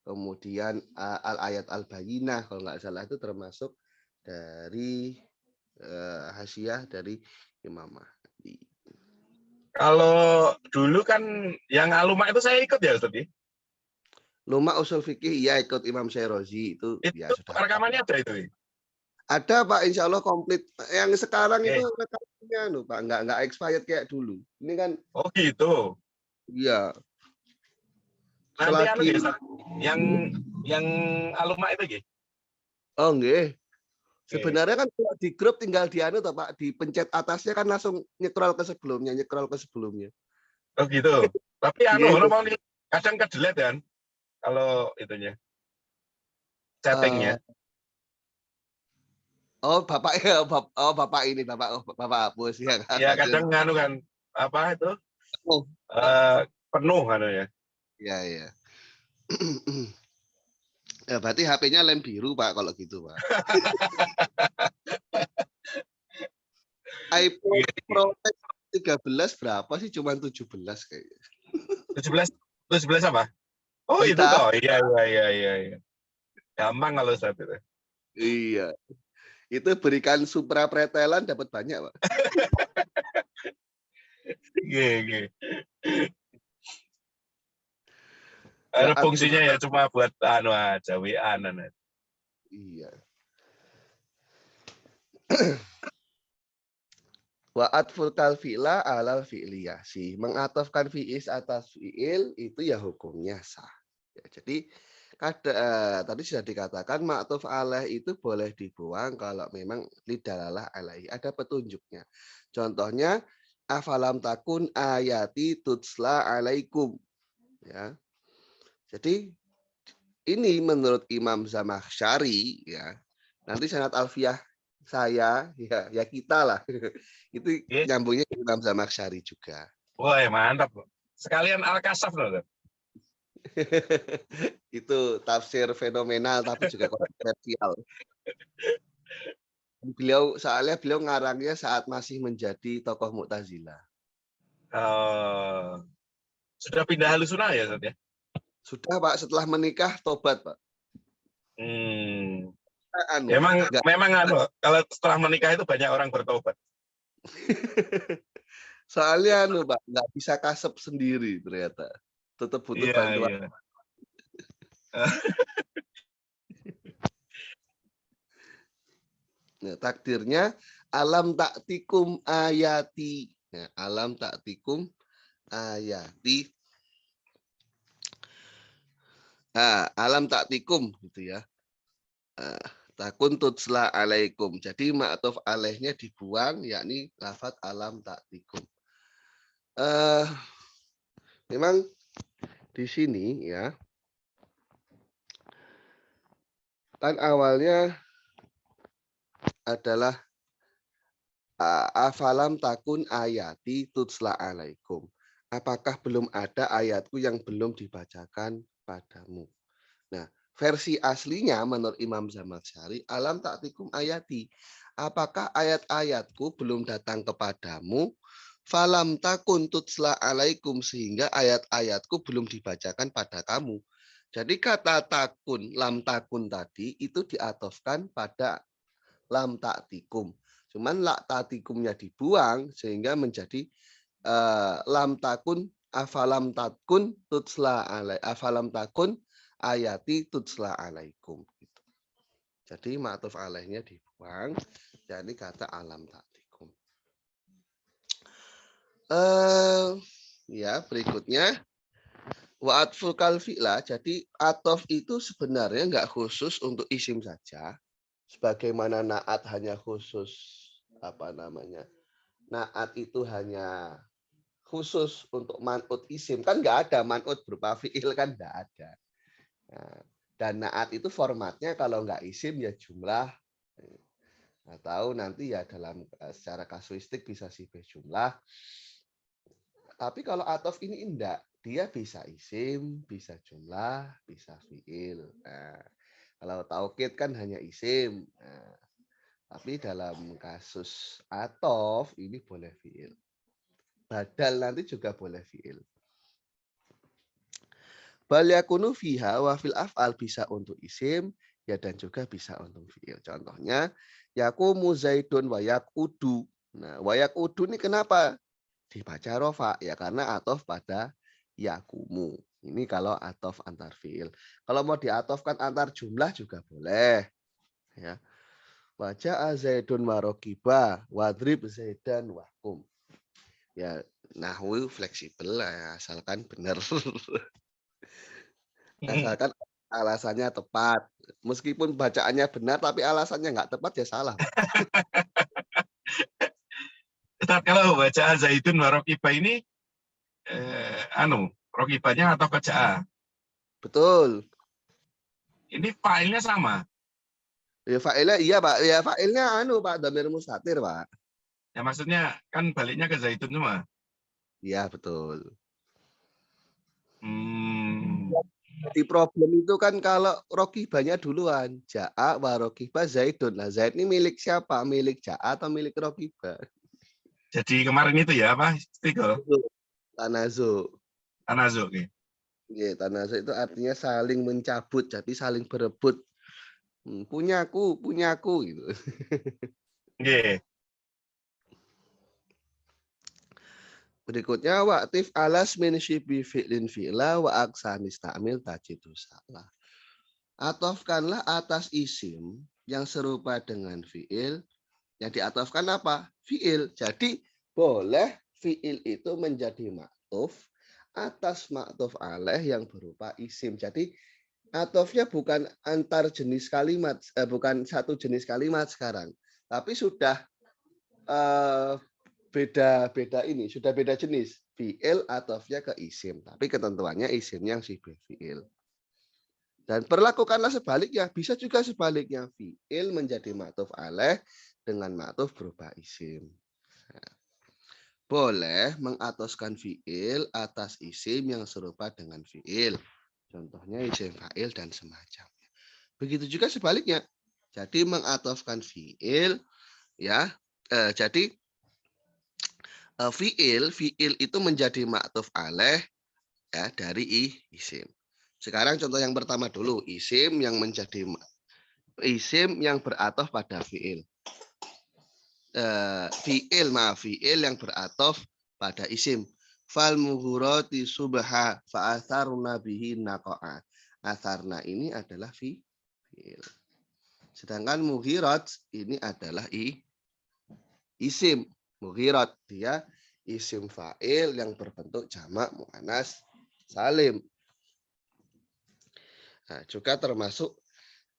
kemudian Al-Ayat Al-Bayinah, kalau nggak salah itu termasuk dari hasyiah dari Imam Mahdi. Kalau dulu kan yang Aluma itu saya ikut ya, Ustaz. Luma usul fikih, iya ikut Imam Syairozi itu ya Itu sudah. rekamannya ada itu. Ada Pak, insya Allah komplit. Yang sekarang itu Eh, rekamannya Pak, nggak expired kayak dulu. Ini kan oh gitu. iya Nanti anu selagi ya, Ustaz. Yang Aluma itu gitu. oh enggak. Oke. Sebenarnya kan kalau di grup tinggal di anu toh Pak, dipencet atasnya kan langsung nyekrol ke sebelumnya. Oh gitu. Tapi anu, Iya, lo mau kadang ke delete kan kalau itunya, chattingnya. oh Bapak Bapak ini Bapak hapus ya. Ya kadang anu kan apa itu Oh, penuh anu ya. iya. Ya, berarti HP-nya lem biru Pak kalau gitu Pak. iPhone Pro Max 13 berapa sih? Cuman 17 kayaknya. 17 17 apa? Oh itu Juta. toh. Iya. Gampang kalau saat itu. Iya. Itu berikan Supra pretelan dapat banyak, Pak. Iya. Ada Waat fungsinya ya cuma buat anu aja, WA-an. iya. Waat fulkal fi'la alal fi'liyasi. Mengatofkan fi'is atas fi'il itu ya hukumnya sah. Ya, jadi tadi sudah dikatakan ma'tuf alaih itu boleh dibuang kalau memang lidalalah alaihi. Ada petunjuknya. Contohnya afalam takun ayati tutsla alaikum. Ya. Jadi ini menurut Imam Zamakhsyari ya. Nanti sanad alfiyah saya ya kita lah. Itu Oke. nyambungnya ke Imam Zamakhsyari juga. Wah, mantap. Sekalian Al-Kasaf loh. Itu tafsir fenomenal tapi juga kontroversial. Beliau ngarangnya saat masih menjadi tokoh Mu'tazilah. Sudah pindah halusuna ya, Ustaz ya? Sudah Pak, setelah menikah tobat Pak. Ya, Enggak. memang anu, kalau setelah menikah itu banyak orang bertobat. Soalnya Pak, nggak bisa kasep sendiri ternyata. Tetap butuh bantuan. Iya. Nah, takdirnya alam taktikum ayati. Nah, alam taktikum ayati. Alam taktikum gitu ya. Takun tutsla alaikum. Jadi ma'tuf alaihnya dibuang yakni lafat alam taktikum. Memang di sini ya kan awalnya adalah afalam takun ayati tutsla alaikum. Apakah belum ada ayatku yang belum dibacakan padamu? Nah, versi aslinya menurut Imam Zamakhsyari, alam taktikum ayati. Apakah ayat-ayatku belum datang kepadamu? falam takun tutsla alaikum, sehingga ayat-ayatku belum dibacakan pada kamu. Jadi kata takun, lam takun tadi itu diatofkan pada lam taktikum. Cuman la taktikumnya dibuang sehingga menjadi lam takun afalam takun tutsla alai afalam takun ayati tutsla alaikum. Gitu. Jadi ma'tuf alaihnya dibuang, jadi kata alam taktikum. Ya, berikutnya wa atful kalfi'la. Jadi atof itu sebenarnya nggak khusus untuk isim saja. Sebagaimana naat hanya khusus naat itu hanya khusus untuk man'ut isim, kan nggak ada man'ut berupa fi'il, kan nggak ada. Nah, dan naat itu formatnya kalau nggak isim ya jumlah, atau nanti ya dalam secara kasuistik bisa sibih jumlah. Tapi kalau atof ini enggak, dia bisa isim, bisa jumlah, bisa fi'il. Nah, kalau taukid kan hanya isim. Nah, tapi dalam kasus atof ini boleh fi'il. Badal nanti juga boleh fi'il. Bal yakunu fiha wa fil af'al, bisa untuk isim ya dan juga bisa untuk fi'il. Contohnya yakumu zaidun wa yakudu. Nah, wa yakudu ini kenapa dibaca rofa? Ya karena atof pada yakumu. Ini kalau atof antar fi'il. Kalau mau diatofkan antar jumlah juga boleh. Ya. Baca zaidun wa rokiba wadrib zaidan wahkum. Ya, nahwu fleksibel ya, asalkan benar. Asalkan alasannya tepat. Meskipun bacaannya benar tapi alasannya nggak tepat ya salah, Pak. Ustaz, kalau bacaan Zaidun wa Rokiba ini, Rokibanya atau kerjaan? Betul. Ini filenya sama. Ya fa'ilnya iya, Pak. Ya fa'ilnya Pak, dhamir mustatir, Pak. Ya maksudnya kan baliknya ke Zaidun semua. Iya, betul. Hmm. Di problem itu kan kalau rokibanya duluan. Ja'a wa rokiba Zaidun. Nah, Zaid ini milik siapa? Milik Ja'a atau milik rokiba? Jadi kemarin itu ya apa? Istiqol, Tanazu. Tanazu. Okay. Ya, tanazu itu artinya saling mencabut, jadi saling berebut. Punyaku gitu. Yeah. Berikutnya waqtif alas min syibi fi'lin fi'la wa aksanis ta'mil tajidu salah. Atofkanlah atas isim yang serupa dengan fi'il. Yang diatofkan apa? Fi'il. Jadi boleh fi'il itu menjadi ma'tuf atas ma'tuf alaih yang berupa isim. Jadi atofnya bukan antar jenis kalimat, bukan satu jenis kalimat sekarang. Tapi sudah beda ini, sudah beda jenis. Fi'il atofnya ke isim, tapi ketentuannya isimnya yang sibih fi'il. Dan perlakukanlah sebaliknya, bisa juga sebaliknya. Fi'il menjadi ma'tuf alaih dengan ma'tuf berupa isim. Boleh mengatoskan fi'il atas isim yang serupa dengan fi'il. Contohnya isim fa'il dan semacamnya. Begitu juga sebaliknya. Jadi mengatofkan fi'il, ya. Jadi fi'il itu menjadi ma'tuf alaih ya dari isim. Sekarang contoh yang pertama dulu, isim yang beratof pada fi'il. Fi'il yang beratof pada isim. Fal muhurati subha fa atharna bihi naqa'a. Atharna ini adalah fi'il. Sedangkan muhirat ini adalah isim. Muhirat dia isim fa'il yang berbentuk jamak muannas salim. Nah, juga termasuk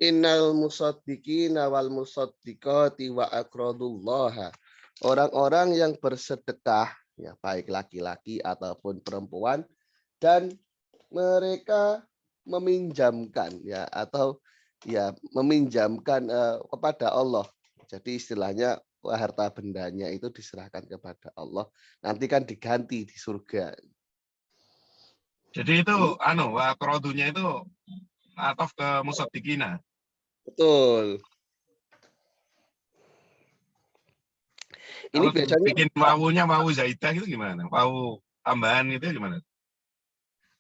innal musaddiqina wal musaddiqati wa aqradullaha. Orang-orang yang bersedekah, ya baik laki-laki ataupun perempuan, dan mereka meminjamkan ya atau ya meminjamkan kepada Allah. Jadi istilahnya harta bendanya itu diserahkan kepada Allah. Nanti kan diganti di surga. Jadi itu krodunya itu atof ke musaddiqina. Betul. Ini Kalau biasanya bikin wawunya wawu zaidah itu gimana? Wawu tambahan itu gimana?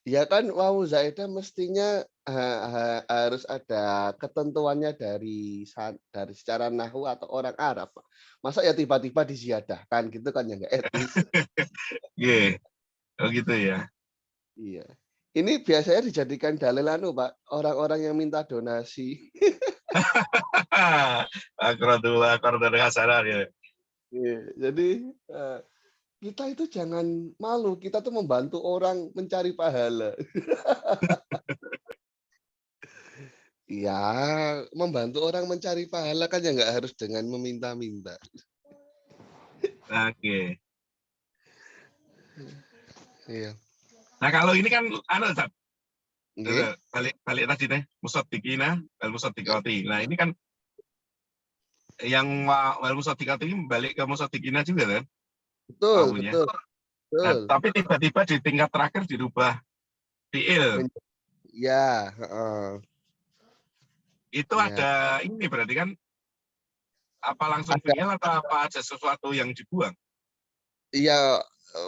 ya kan wawu zaidah mestinya harus ada ketentuannya dari secara nahwu atau orang Arab, Pak. Masa ya tiba-tiba diziadahkan gitu kan ya nggak etis. Iya, oh gitu ya. Iya. Ini biasanya dijadikan dalil Pak, orang-orang yang minta donasi. Akrodullah, akrodul hasanah ya. Iya, jadi kita itu jangan malu, kita tuh membantu orang mencari pahala. Ya, membantu orang mencari pahala kan ya nggak harus dengan meminta-minta. Oke. Iya. Nah kalau ini kan Ustaz, Oke. balik balik tadi deh, musaddiqina wal musaddiqati. Nah ini kan yang wal musaddiqati ini balik ke musaddiqina juga kan Betul, wawunya. betul, Nah, betul. tapi tiba-tiba di tingkat terakhir dirubah fiil. Ya, heeh. Itu Ya. ada ini berarti kan apa langsung Ada, fiil atau apa ada sesuatu yang dibuang? ya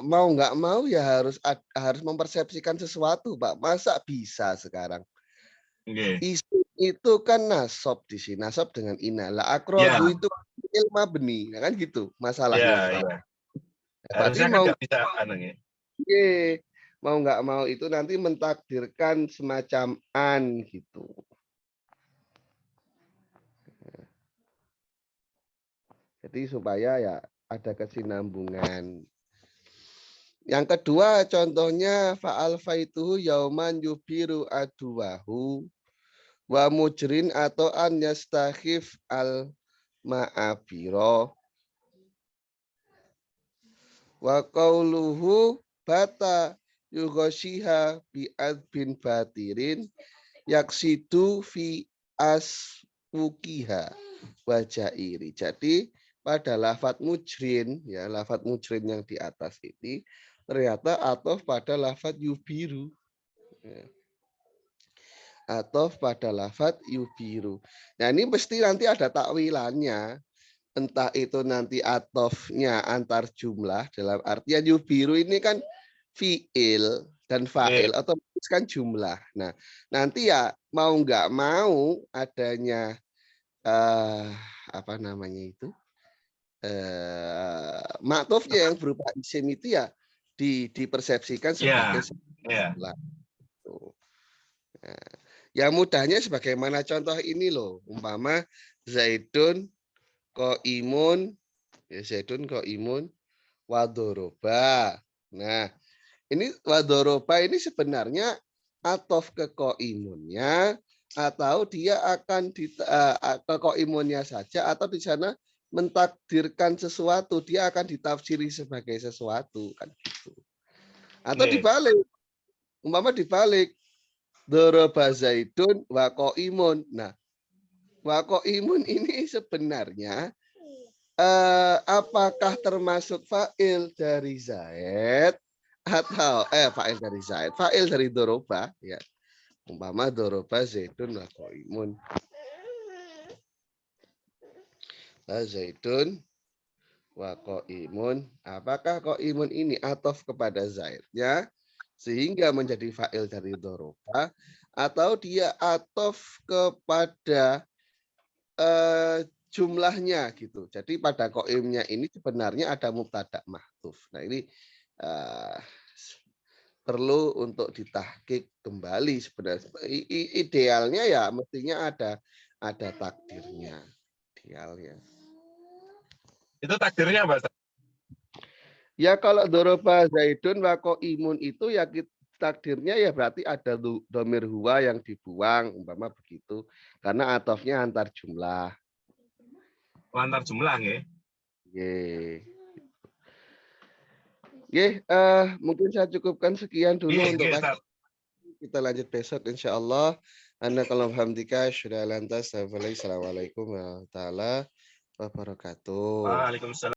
mau nggak mau ya harus mempersepsikan sesuatu, Pak. Masa bisa sekarang? Oke. Isim itu kan nasab di sini, nasab dengan ina. Lah Ya, akrodu itu fi'il mabni, ya kan gitu masalahnya ya, sekarang. ya. Berarti Harusnya kan nggak bisa ya. mau nggak mau itu nanti mentakdirkan semacam an gitu. Jadi supaya ya ada kesinambungan. Yang kedua contohnya fa'al faituhu yauman yubiru aduwahu wa mujrin atau an yastakhif al ma'abiro wa qauluhu bata yughashiha bi adbin batirin yaksidu fi asfukiha wajairi. Jadi pada lafat mujrin ya, lafat mujrin yang di atas ini ternyata atof pada lafat yubiru. Ya. Atof pada lafat yubiru. Nah ini mesti nanti ada takwilannya. Entah itu nanti atofnya antar jumlah dalam artian yubiru ini kan fiil dan fa'il otomatis kan jumlah. Nah, nanti ya mau nggak mau adanya apa namanya itu? Maktufnya yang berupa isim itu ya dipersepsikan Ya, sebagai ya. jumlah. Nah, yang mudahnya sebagaimana contoh ini loh, umpama Zaidun imun, ya Zaidun imun wadoroba. Nah, ini wadoroba ini sebenarnya atof ke koimunnya atau dia akan ke koimunnya saja atau di sana mentakdirkan sesuatu, dia akan ditafsiri sebagai sesuatu kan gitu. Atau dibalik, umpama dibalik doroba zaidun wa koimun. Nah, wa koimun ini sebenarnya apakah termasuk fa'il dari Zaid atau fa'il dari Zaid, fa'il dari doroba ya. Umpama doroba Zaidun wa qaimun. Zaidun wa qaimun. Apakah qaimun ini atof kepada Zaidnya sehingga menjadi fa'il dari doroba atau dia atof kepada jumlahnya gitu. Jadi pada koimnya ini sebenarnya ada mubtada mahdhuf. Nah ini perlu untuk ditahqiq kembali sebenarnya. Idealnya ya mestinya ada takdirnya. Idealnya. Itu takdirnya apa? Ya kalau doroba zaidun wa imun itu ya takdirnya ya berarti ada domir huwa yang dibuang umpama begitu karena atofnya antar jumlah. Antar jumlah ya. Mungkin saya cukupkan sekian dulu untuk Ustaz. kita lanjut besok insya Allah. Anda kalau hamdika sudah lantas. Assalamualaikum warahmatullahi wabarakatuh. Waalaikumsalam.